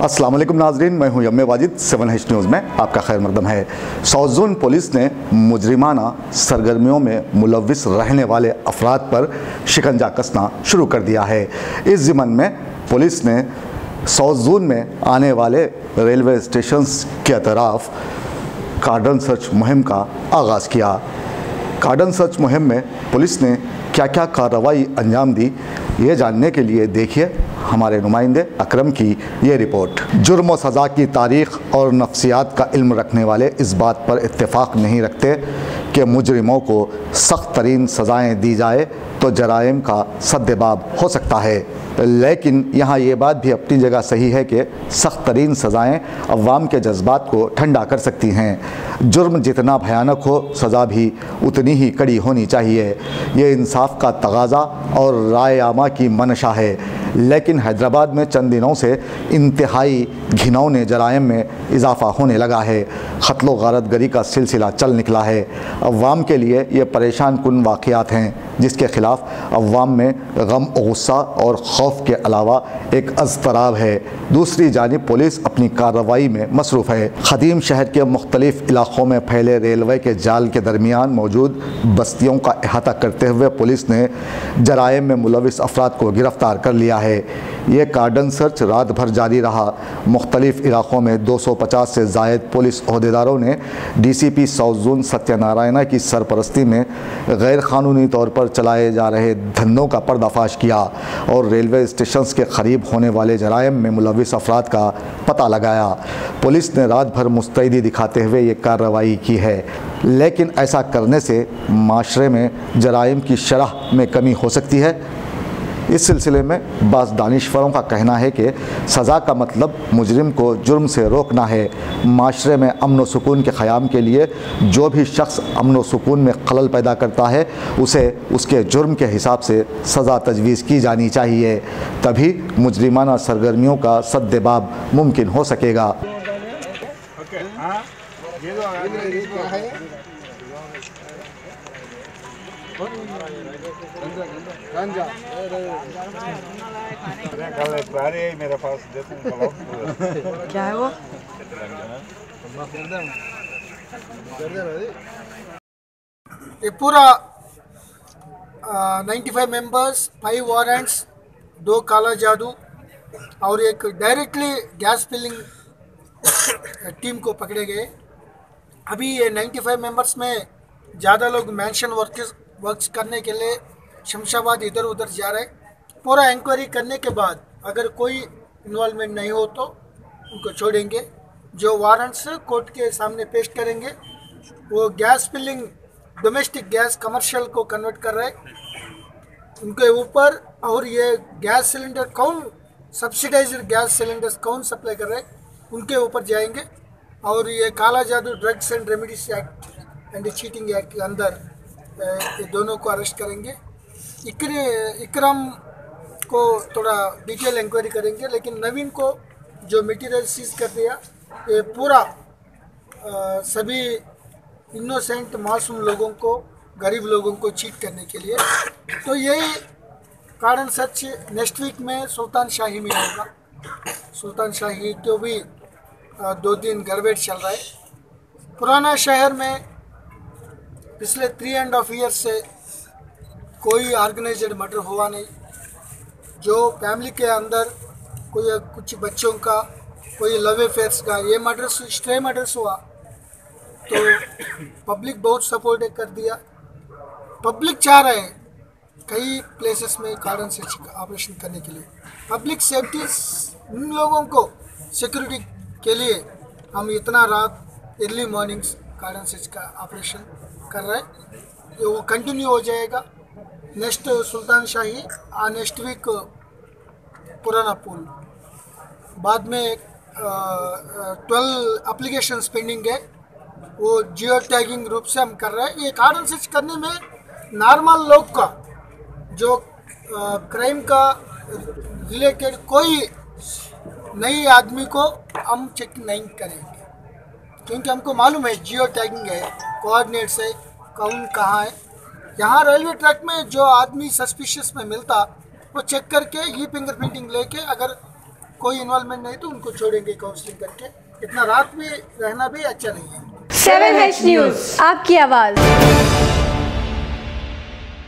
अस्सलाम वालेकुम नाजरीन, मैं हूं यम्मे वाजिद। 7H न्यूज़ में आपका खैर मकदम है। साउथ जोन पुलिस ने मुजरिमाना सरगर्मियों में मुलव्विस रहने वाले अफराद पर शिकंजा कसना शुरू कर दिया है। इस ज़िमन में पुलिस ने साउथ जोन में आने वाले रेलवे स्टेशन के अतराफ़ कार्डन सर्च मुहिम का आगाज़ किया। कार्डन सर्च मुहिम में पुलिस ने क्या क्या कार्रवाई अंजाम दी, ये जानने के लिए देखिए हमारे नुमाइंदे अकरम की ये रिपोर्ट। जुर्म व सज़ा की तारीख़ और नफ्सियात का इल्म रखने वाले इस बात पर इत्तेफाक नहीं रखते कि मुजरिमों को सख्त तरीन सज़ाएँ दी जाए तो जराइम का सद्देबाब हो सकता है, लेकिन यहाँ ये बात भी अपनी जगह सही है कि सख्त तरीन सज़ाएँ अवाम के जज्बात को ठंडा कर सकती हैं। जुर्म जितना भयानक हो, सज़ा भी उतनी ही कड़ी होनी चाहिए। ये इंसाफ का तगाज़ा और राय आमा की मनशा है, लेकिन हैदराबाद में चंद दिनों से इंतहाई घिनौने जराइम में इजाफ़ा होने लगा है। क़त्ल व गारतगरी का सिलसिला चल निकला है। अवाम के लिए ये परेशान कुन वाक़यात हैं जिसके ख़िलाफ़ अवाम में गम गुस्सा और खौफ के अलावा एक अज़तराब है। दूसरी जानिब पुलिस अपनी कार्रवाई में मसरूफ़ है। ख़दीम शहर के मुख्तलिफ़ इलाक़ों में फैले रेलवे के जाल के दरमियान मौजूद बस्तियों का अहाता करते हुए पुलिस ने जराइम में मुलव्विस अफराद को गिरफ़्तार कर लिया है। ये कार्डन सर्च रात भर जारी रहा। मुख्तलिफ़ इलाक़ों में 250 से ज़ायद पुलिस अहदेदारों ने DCP साउथ जोन सत्यनारायणा की सरपरस्ती में गैर क़ानूनी तौर पर चलाए जा रहे धंधों का पर्दाफाश किया और रेलवे स्टेशन के करीब होने वाले जराइम में मुलव्विस अफराद का पता लगाया। पुलिस ने रात भर मुस्तैदी दिखाते हुए ये कार्रवाई की है, लेकिन ऐसा करने से माशरे में जराइम की शरह में कमी हो सकती है। इस सिलसिले में बाज़ दानिश्वरों का कहना है कि सज़ा का मतलब मुजरिम को जुर्म से रोकना है। माशरे में अमन व सुकून के क़याम के लिए जो भी शख्स अमन व सुकून में खलल पैदा करता है उसे उसके जुर्म के हिसाब से सज़ा तजवीज़ की जानी चाहिए, तभी मुजरिमाना सरगर्मियों का सद्देबाब मुमकिन हो सकेगा। मेरे पास क्या है वो ये पूरा 95 मेंबर्स, 5 वारंट्स, 2 काला जादू और एक डायरेक्टली गैस फिलिंग टीम को पकड़े गए। अभी ये 95 मेंबर्स में ज़्यादा लोग मैंशन वर्क्स करने के लिए शमशाबाद इधर उधर जा रहे। पूरा इंक्वायरी करने के बाद अगर कोई इन्वॉल्वमेंट नहीं हो तो उनको छोड़ेंगे। जो वारंट्स कोर्ट के सामने पेश करेंगे वो gas filling domestic gas commercial को कन्वर्ट कर रहे उनके ऊपर, और ये गैस सिलेंडर कौन सब्सिडाइज्ड गैस सिलेंडर्स कौन सप्लाई कर रहे उनके ऊपर जाएंगे। और ये काला जादू drugs and remedies act and cheating act के अंदर ये दोनों को अरेस्ट करेंगे। इकराम को थोड़ा डिटेल इंक्वायरी करेंगे, लेकिन नवीन को जो मटेरियल सीज कर दिया ये पूरा सभी इनोसेंट मासूम लोगों को, गरीब लोगों को चीट करने के लिए। तो यही कारण सच नेक्स्ट वीक में सुल्तान शाही में होगा। सुल्तान शाही तो भी 2 दिन गड़बड़ चल रहा है। पुराना शहर में पिछले 3.5 ईयर से कोई ऑर्गेनाइज्ड मर्डर हुआ नहीं। जो फैमिली के अंदर कोई कुछ बच्चों का, कोई लव अफेयर्स का ये मर्डर्स, स्ट्रे मर्डर्स हुआ तो पब्लिक बहुत सपोर्ट कर दिया। पब्लिक चाह रहे हैं कई प्लेसेस में कार्डन सर्च ऑपरेशन करने के लिए। पब्लिक सेफ्टी, उन लोगों को सिक्योरिटी के लिए हम इतना रात अर्ली मॉर्निंग्स कार्डन सर्च का ऑपरेशन कर रहे हैं। वो कंटिन्यू हो जाएगा। नेक्स्ट सुल्तान शाही, नेक्स्ट वीक पुराना पुल, बाद में 12 एप्लीकेशंस पेंडिंग है, वो जियो टैगिंग रूप से हम कर रहे हैं। ये कार्डन सर्च करने में नॉर्मल लोग का जो क्राइम का रिलेटेड कोई नई आदमी को हम चेक नहीं करेंगे, क्योंकि हमको मालूम है जियो टैगिंग है, कोऑर्डिनेट्स है, कौन कहाँ है। यहाँ रेलवे ट्रैक में जो आदमी सस्पिशियस में मिलता वो चेक करके ई फिंगरप्रिंटिंग लेके अगर कोई इन्वॉल्वमेंट नहीं तो उनको छोड़ेंगे काउंसलिंग करके। इतना रात में रहना भी अच्छा नहीं है। 7H न्यूज़, आपकी आवाज़।